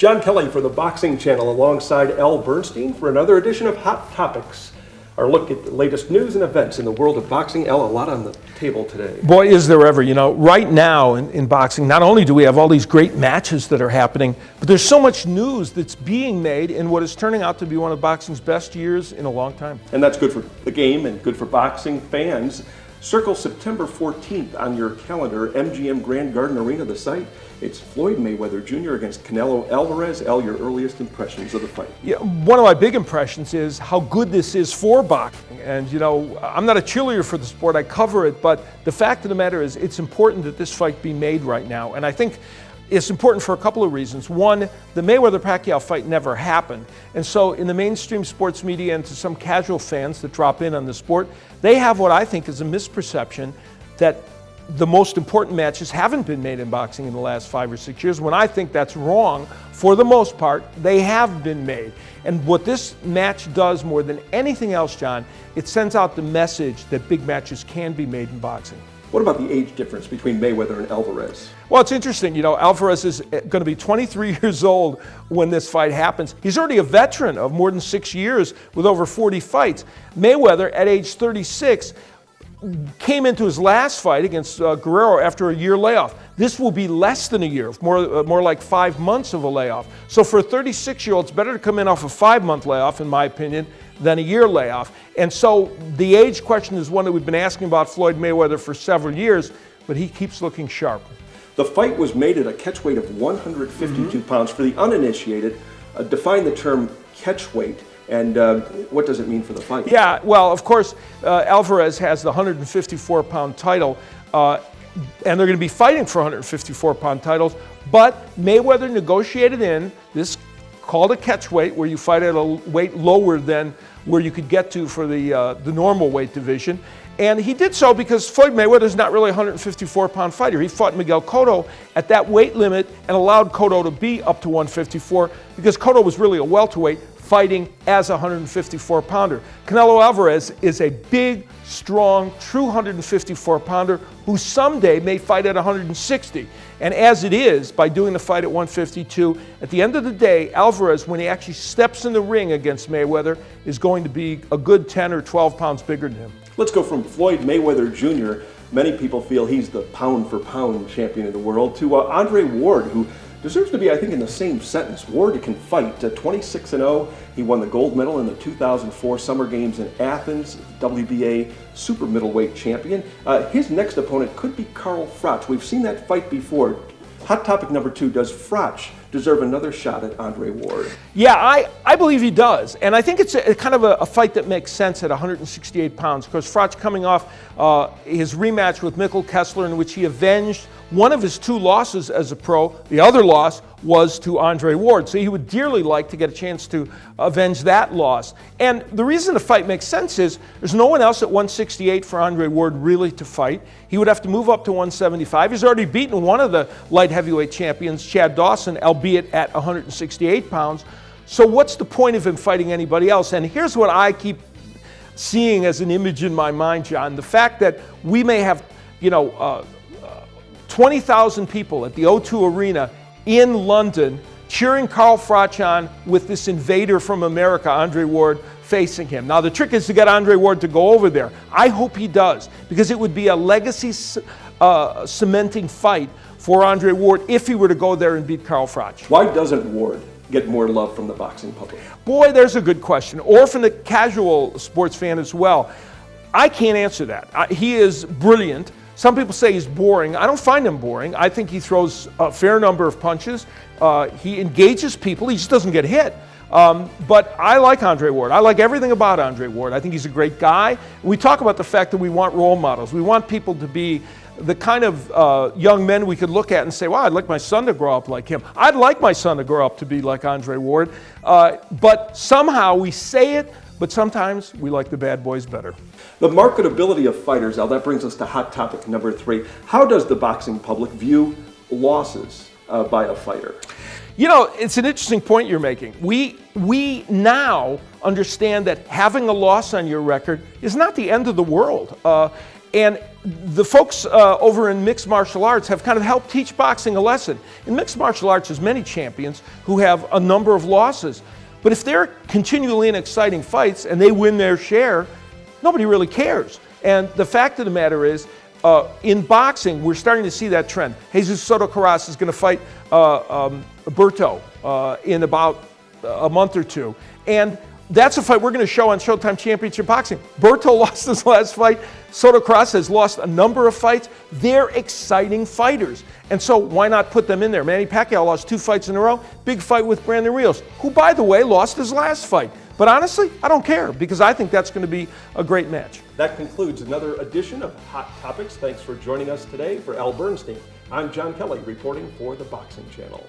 John Kelly for the Boxing Channel alongside Elle Bernstein for another edition of Hot Topics. Our look at the latest news and events in the world of boxing. Elle, a lot on the table today. Boy, is there ever. You know, right now in boxing, not only do we have all these great matches that are happening, but there's so much news that's being made in what is turning out to be one of boxing's best years in a long time. And that's good for the game and good for boxing fans. Circle September 14th on your calendar, MGM Grand Garden Arena, the site. It's Floyd Mayweather Jr. against Canelo Alvarez. Elle, your earliest impressions of the fight? Yeah, one of my big impressions is how good this is for boxing. And, you know, I'm not a cheerleader for the sport, I cover it, but the fact of the matter is it's important that this fight be made right now. And I think it's important for a couple of reasons. One, the Mayweather-Pacquiao fight never happened. And so in the mainstream sports media and to some casual fans that drop in on the sport, they have what I think is a misperception that the most important matches haven't been made in boxing in the last 5 or 6 years, when I think that's wrong. For the most part, they have been made. And what this match does more than anything else, John, it sends out the message that big matches can be made in boxing. What about the age difference between Mayweather and Alvarez? Well, it's interesting. You know, Alvarez is going to be 23 years old when this fight happens. He's already a veteran of more than 6 years with over 40 fights. Mayweather, at age 36, came into his last fight against Guerrero after a year layoff. This will be less than a year, more like 5 months of a layoff. So for a 36-year-old, it's better to come in off a 5-month layoff, in my opinion, than a year layoff. And so the age question is one that we've been asking about Floyd Mayweather for several years, but he keeps looking sharp. The fight was made at a catch weight of 152 pounds. For the uninitiated, define the term catch weight. And what does it mean for the fight? Yeah, well, of course, Alvarez has the 154-pound title, and they're going to be fighting for 154-pound titles. But Mayweather negotiated in this called a catch weight, where you fight at a weight lower than where you could get to for the normal weight division. And he did so because Floyd Mayweather is not really a 154-pound fighter. He fought Miguel Cotto at that weight limit and allowed Cotto to be up to 154 because Cotto was really a welterweight fighting as a 154-pounder. Canelo Alvarez is a big, strong, true 154-pounder who someday may fight at 160. And as it is, by doing the fight at 152, at the end of the day, Alvarez, when he actually steps in the ring against Mayweather, is going to be a good 10 or 12 pounds bigger than him. Let's go from Floyd Mayweather Jr., many people feel he's the pound-for-pound champion of the world, to Andre Ward, who deserves to be, I think, in the same sentence. Ward can fight. 26-0. He won the gold medal in the 2004 Summer Games in Athens, WBA super middleweight champion. His next opponent could be Carl Froch. We've seen that fight before. Hot topic number 2, does Froch deserve another shot at Andre Ward? Yeah, I believe he does. And I think it's a kind of a fight that makes sense at 168 pounds, because Froch coming off his rematch with Mikkel Kessler, in which he avenged one of his 2 losses as a pro. The other loss was to Andre Ward. So he would dearly like to get a chance to avenge that loss. And the reason the fight makes sense is there's no one else at 168 for Andre Ward really to fight. He would have to move up to 175. He's already beaten one of the light heavyweight champions, Chad Dawson, albeit at 168 pounds. So what's the point of him fighting anybody else? And here's what I keep seeing as an image in my mind, John. The fact that we may have, 20,000 people at the O2 Arena in London cheering Carl Froch on with this invader from America, Andre Ward, facing him. Now, the trick is to get Andre Ward to go over there. I hope he does, because it would be a legacy cementing fight for Andre Ward if he were to go there and beat Carl Froch. Why doesn't Ward get more love from the boxing public? Boy, there's a good question. Or from the casual sports fan as well. I can't answer that. He is brilliant. Some people say he's boring. I don't find him boring. I think he throws a fair number of punches. He engages people. He just doesn't get hit. But I like Andre Ward. I like everything about Andre Ward. I think he's a great guy. We talk about the fact that we want role models. We want people to be the kind of young men we could look at and say, wow, I'd like my son to grow up like him. I'd like my son to grow up to be like Andre Ward. But somehow we say it, but sometimes we like the bad boys better. The marketability of fighters, Al, that brings us to hot topic number 3. How does the boxing public view losses by a fighter? You know, it's an interesting point you're making. We now understand that having a loss on your record is not the end of the world. And the folks over in mixed martial arts have kind of helped teach boxing a lesson. In mixed martial arts, there's many champions who have a number of losses. But if they're continually in exciting fights and they win their share, nobody really cares. And the fact of the matter is, in boxing, we're starting to see that trend. Jesus Soto Karass is going to fight Berto in about a month or two. And that's a fight we're going to show on Showtime Championship Boxing. Berto lost his last fight. Soto Karass has lost a number of fights. They're exciting fighters. And so why not put them in there? Manny Pacquiao lost 2 fights in a row. Big fight with Brandon Rios, who, by the way, lost his last fight. But honestly, I don't care, because I think that's going to be a great match. That concludes another edition of Hot Topics. Thanks for joining us today. For Al Bernstein, I'm John Kelly, reporting for the Boxing Channel.